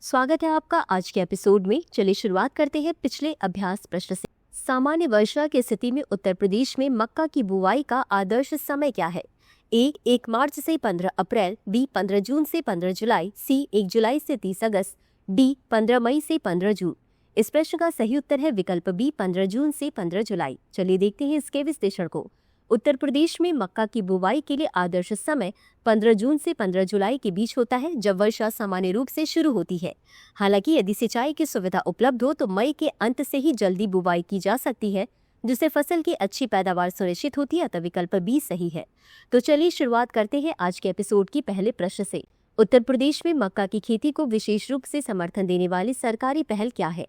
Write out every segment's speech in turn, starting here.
स्वागत है आपका आज के एपिसोड में। चलिए शुरुआत करते हैं पिछले अभ्यास प्रश्न से। सामान्य वर्षा की स्थिति में उत्तर प्रदेश में मक्का की बुवाई का आदर्श समय क्या है? ए 1 मार्च से 15 अप्रैल, बी 15 जून से 15 जुलाई, सी 1 जुलाई से 30 अगस्त, डी 15 मई से 15 जून। इस प्रश्न का सही उत्तर है विकल्प बी 15 जून से 15 जुलाई। चलिए देखते हैं इसके विश्लेषण को। उत्तर प्रदेश में मक्का की बुवाई के लिए आदर्श समय 15 जून से 15 जुलाई के बीच होता है, जब वर्षा सामान्य रूप से शुरू होती है। हालांकि यदि सिंचाई की सुविधा उपलब्ध हो तो मई के अंत से ही जल्दी बुवाई की जा सकती है, जिससे फसल की अच्छी पैदावार सुनिश्चित होती है। अतः विकल्प बी सही है। तो चलिए शुरुआत करते हैं आज के एपिसोड की पहले प्रश्न से। उत्तर प्रदेश में मक्का की खेती को विशेष रूप से समर्थन देने वाली सरकारी पहल क्या है?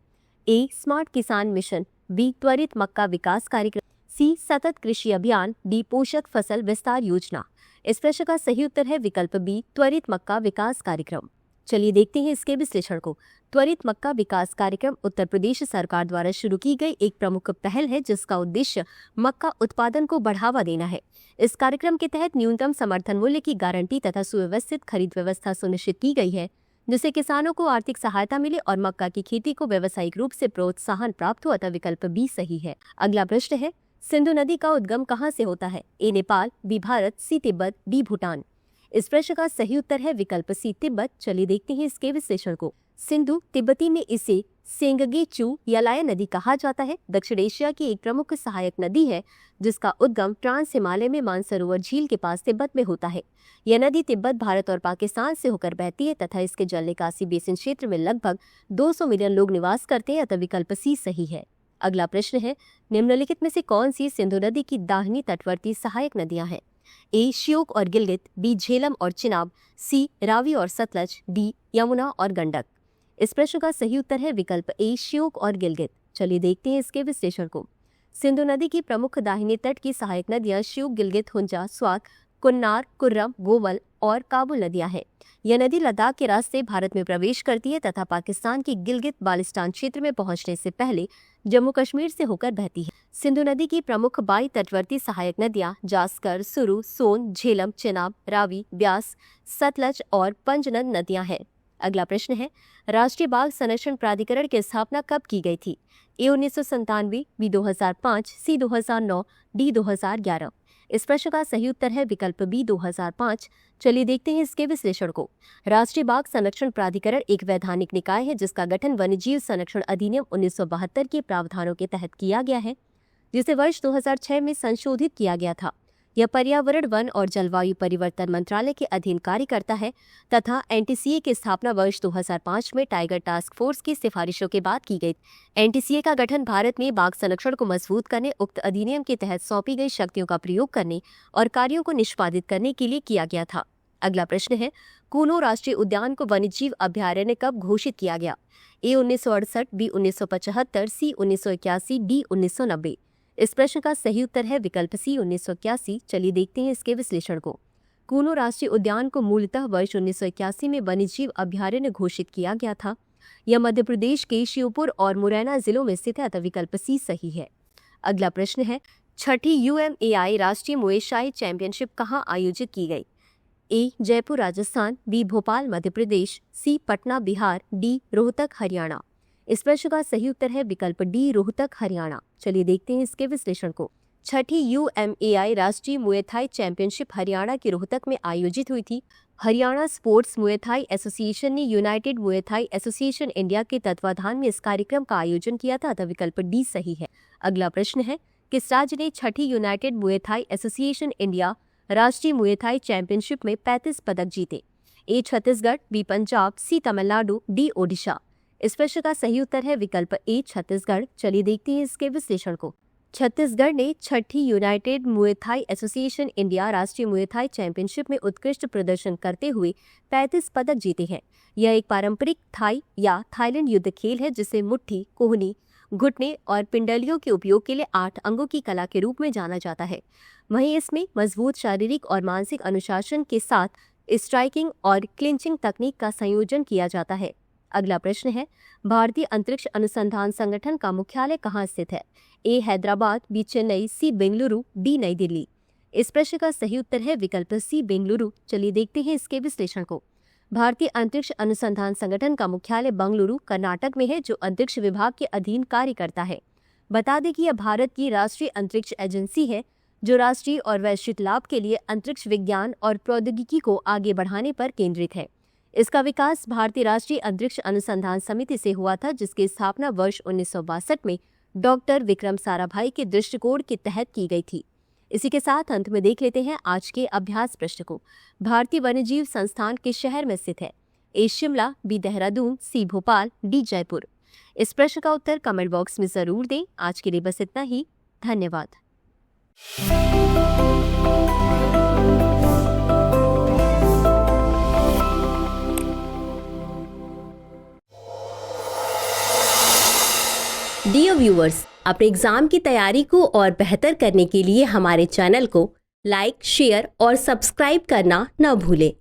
ए स्मार्ट किसान मिशन, बी त्वरित मक्का विकास कार्यक्रम, सी सतत कृषि अभियान, डी पोषक फसल विस्तार योजना। इस प्रश्न का सही उत्तर है विकल्प बी त्वरित मक्का विकास कार्यक्रम। चलिए देखते हैं इसके विश्लेषण को। त्वरित मक्का विकास कार्यक्रम उत्तर प्रदेश सरकार द्वारा शुरू की गई एक प्रमुख पहल है, जिसका उद्देश्य मक्का उत्पादन को बढ़ावा देना है। इस कार्यक्रम के तहत न्यूनतम समर्थन मूल्य की गारंटी तथा सुव्यवस्थित खरीद व्यवस्था सुनिश्चित की गई है, जिससे किसानों को आर्थिक सहायता मिले और मक्का की खेती को व्यावसायिक रूप से प्रोत्साहन प्राप्त हो। अतः विकल्प बी सही है। अगला प्रश्न है, सिंधु नदी का उद्गम कहाँ से होता है? ए नेपाल, बी भारत, सी तिब्बत, डी भूटान। इस प्रश्न का सही उत्तर है विकल्प सी तिब्बत। चलिए देखते हैं इसके विश्लेषण को। सिंधु तिब्बती में इसे सेंगगे चू यलाया नदी कहा जाता है। दक्षिण एशिया की एक प्रमुख सहायक नदी है, जिसका उद्गम ट्रांस हिमालय में मानसरोवर झील के पास तिब्बत में होता है। यह नदी तिब्बत, भारत और पाकिस्तान से होकर बहती है तथा इसके जल निकासी बेसिन क्षेत्र में लगभग 200 मिलियन लोग निवास करते हैं। अतः विकल्प सी सही है। अगला प्रश्न है, निम्नलिखित में से कौन सी सिंधु नदी की दाहिनी तटवर्ती सहायक नदियां हैं? ए श्योक और गिलगित, बी झेलम और चिनाब, सी रावी और सतलज, डी यमुना और गंडक। इस प्रश्न का सही उत्तर है विकल्प ए श्योक और गिलगित। चलिए देखते हैं इसके विश्लेषण को। सिंधु नदी की प्रमुख दाहिने तट की सहायक नदियां श्योक, गिलगित, हुंजा, स्वाक, कुन्नार, कुर्रम, गोवल और काबुल नदियां हैं। यह नदी लद्दाख के रास्ते भारत में प्रवेश करती है तथा पाकिस्तान की गिलगित बाल्टिस्तान क्षेत्र में पहुंचने से पहले जम्मू कश्मीर से होकर बहती है। सिंधु नदी की प्रमुख बाई तटवर्ती सहायक नदियां जास्कर, सुरु, सोन, झेलम, चिनाब, रावी, ब्यास, सतलज और पंजनद नदियां हैं। अगला प्रश्न है, राष्ट्रीय बाघ संरक्षण प्राधिकरण की स्थापना कब की गई थी? ए 1997, बी 2005, सी 2009, डी 2011। इस प्रश्न का सही उत्तर है विकल्प बी 2005। चलिए देखते हैं इसके विश्लेषण को। राष्ट्रीय बाघ संरक्षण प्राधिकरण एक वैधानिक निकाय है, जिसका गठन वन्यजीव संरक्षण अधिनियम 1972 के प्रावधानों के तहत किया गया है, जिसे वर्ष 2006 में संशोधित किया गया था। यह पर्यावरण, वन और जलवायु परिवर्तन मंत्रालय के अधीन कार्य करता है तथा एनटीसीए की स्थापना वर्ष 2005 में टाइगर टास्क फोर्स की सिफारिशों के बाद की गई। एनटीसीए का गठन भारत में बाघ संरक्षण को मजबूत करने, उक्त अधिनियम के तहत सौंपी गई शक्तियों का प्रयोग करने और कार्यों को निष्पादित करने के लिए किया गया था। अगला प्रश्न है, कूनो राष्ट्रीय उद्यान को वन्यजीव अभ्यारण्य कब घोषित किया गया? ए 1968, बी 1975, सी 1981, डी 1990। इस प्रश्न का सही उत्तर है विकल्प सी 1981। चलिए देखते हैं इसके विश्लेषण को। कूनो राष्ट्रीय उद्यान को मूलतः वर्ष 1981 में वन्यजीव अभ्यारण्य घोषित किया गया था। यह मध्य प्रदेश के श्योपुर और मुरैना जिलों में स्थित है। अतः विकल्प सी सही है। अगला प्रश्न है, छठी UMAI राष्ट्रीय मुएशाई चैंपियनशिप कहाँ आयोजित की गई? ए जयपुर राजस्थान, बी भोपाल मध्य प्रदेश, सी पटना बिहार, डी रोहतक हरियाणा। इस प्रश्न का सही उत्तर है विकल्प डी रोहतक हरियाणा। चलिए देखते हैं इसके विश्लेषण को। छठी UMAI राष्ट्रीय मुए थाई चैंपियनशिप हरियाणा के रोहतक में आयोजित हुई थी। Haryana sports Muay Thai association ने United Muay Thai association India के तत्वाधान में इस कार्यक्रम का आयोजन किया था। अतः विकल्प डी सही है। अगला प्रश्न है, किस राज्य ने छठी United Muay Thai association India राष्ट्रीय मुए थाई चैंपियनशिप में 35 पदक जीते? ए छत्तीसगढ़, बी पंजाब, सी तमिलनाडु, डी ओडिशा। इस प्रश्न का सही उत्तर है विकल्प ए छत्तीसगढ़। चलिए देखते हैं इसके विश्लेषण को। छत्तीसगढ़ ने छठी United Muay Thai association India राष्ट्रीय मुए थाई चैंपियनशिप में उत्कृष्ट प्रदर्शन करते हुए 35 पदक जीते हैं। यह एक पारंपरिक थाई या थाईलैंड युद्ध खेल है, जिसे मुट्ठी, कोहनी, घुटने और पिंडलियों के उपयोग के लिए 8 अंगों की कला के रूप में जाना जाता है। वहीं इसमें मजबूत शारीरिक और मानसिक अनुशासन के साथ स्ट्राइकिंग और क्लिंचिंग तकनीक का संयोजन किया जाता है। अगला प्रश्न है, भारतीय अंतरिक्ष अनुसंधान संगठन का मुख्यालय कहाँ स्थित है? ए हैदराबाद, बी चेन्नई, सी बेंगलुरु, डी नई दिल्ली। इस प्रश्न का सही उत्तर है विकल्प सी बेंगलुरु। चलिए देखते हैं इसके विश्लेषण को। भारतीय अंतरिक्ष अनुसंधान संगठन का मुख्यालय बंगलुरु, कर्नाटक में है, जो अंतरिक्ष विभाग के अधीन कार्य करता है। बता दें कि यह भारत की राष्ट्रीय अंतरिक्ष एजेंसी है, जो राष्ट्रीय और वैश्विक लाभ के लिए अंतरिक्ष विज्ञान और प्रौद्योगिकी को आगे बढ़ाने पर केंद्रित है। इसका विकास भारतीय राष्ट्रीय अंतरिक्ष अनुसंधान समिति से हुआ था, जिसकी स्थापना वर्ष 1962 में डॉक्टर विक्रम साराभाई के दृष्टिकोण के तहत की गई थी। इसी के साथ अंत में देख लेते हैं आज के अभ्यास प्रश्न को। भारतीय वन्यजीव संस्थान किस शहर में स्थित है? ए शिमला, बी देहरादून, सी भोपाल, डी जयपुर। इस प्रश्न का उत्तर कमेंट बॉक्स में जरूर दें। आज के लिए बस इतना ही। धन्यवाद। डियर व्यूअर्स, अपने एग्जाम की तैयारी को और बेहतर करने के लिए हमारे चैनल को लाइक, शेयर और सब्सक्राइब करना न भूलें।